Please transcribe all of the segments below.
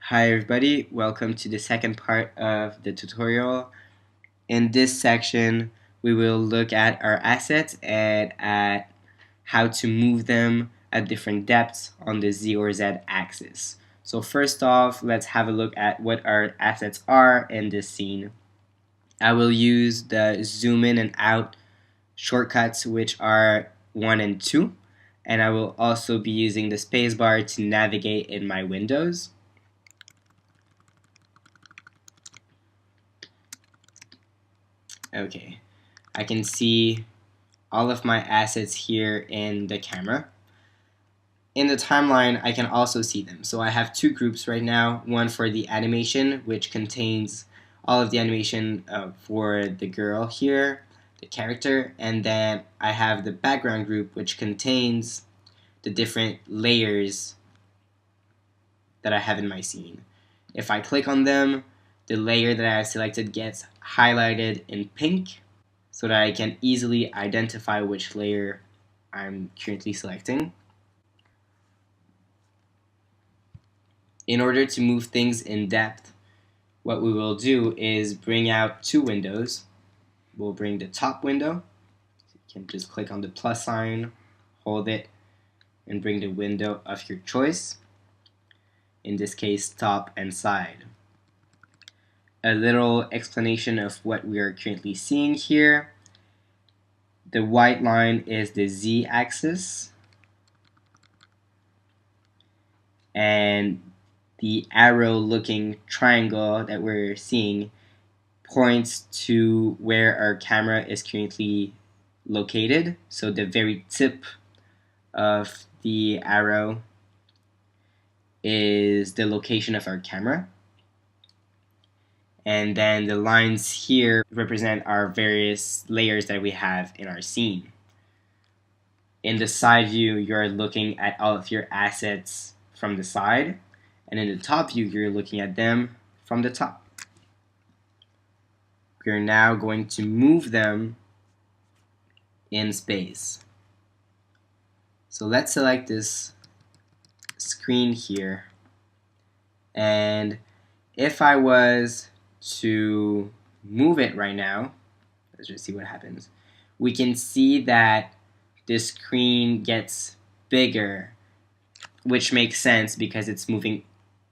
Hi everybody, welcome to the second part of the tutorial. In this section, we will look at our assets and at how to move them at different depths on the Z or Z axis. So first off, let's have a look at what our assets are in this scene. I will use the zoom in and out shortcuts, which are 1 and 2, and I will also be using the spacebar to navigate in my windows. Okay, I can see all of my assets here in the camera. In the timeline, I can also see them. So I have two groups right now, one for the animation, which contains all of the animation for the girl here, the character, and then I have the background group, which contains the different layers that I have in my scene. If I click on them, the layer that I have selected gets highlighted in pink, so that I can easily identify which layer I'm currently selecting. In order to move things in depth, what we will do is bring out two windows. We'll bring the top window. You can just click on the plus sign, hold it, and bring the window of your choice. In this case, top and side. A little explanation of what we are currently seeing here. The white line is the Z-axis, and the arrow looking triangle that we're seeing points to where our camera is currently located. So the very tip of the arrow is the location of our camera. And then the lines here represent our various layers that we have in our scene. In the side view, you're looking at all of your assets from the side, and in the top view, you're looking at them from the top. We're now going to move them in space. So let's select this screen here, and if I was to move it right now, let's just see what happens. We can see that this screen gets bigger, which makes sense because it's moving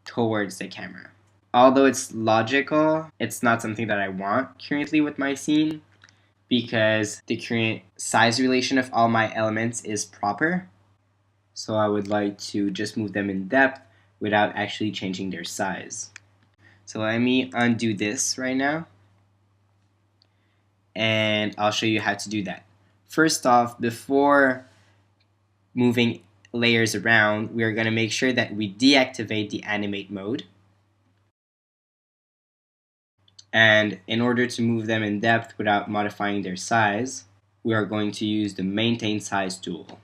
towards the camera. Although it's logical, it's not something that I want currently with my scene because the current size relation of all my elements is proper. So I would like to just move them in depth without actually changing their size. So let me undo this right now, and I'll show you how to do that. First off, before moving layers around, we are going to make sure that we deactivate the animate mode. And in order to move them in depth without modifying their size, we are going to use the maintain size tool.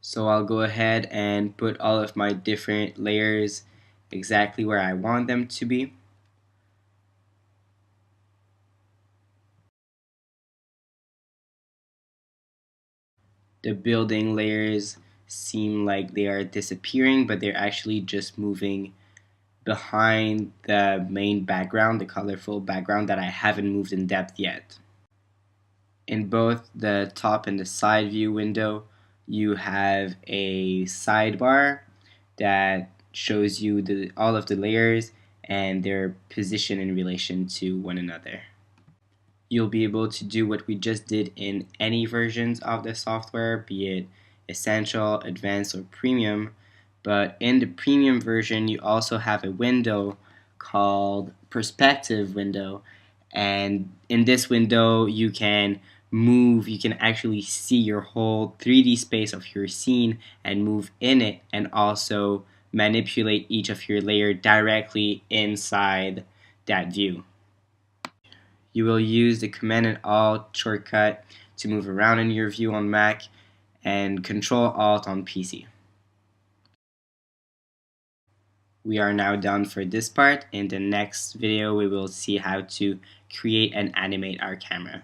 So I'll go ahead and put all of my different layers exactly where I want them to be. The building layers seem like they are disappearing, but they're actually just moving behind the main background, the colorful background that I haven't moved in depth yet. In both the top and the side view window, you have a sidebar that shows you all of the layers and their position in relation to one another. You'll be able to do what we just did in any versions of the software, be it Essential, Advanced, or Premium. But in the Premium version, you also have a window called Perspective window. And in this window, you can actually see your whole 3D space of your scene and move in it, and also manipulate each of your layer directly inside that view. You will use the Command and Alt shortcut to move around in your view on Mac and Control Alt on PC. We are now done for this part. In the next video, we will see how to create and animate our camera.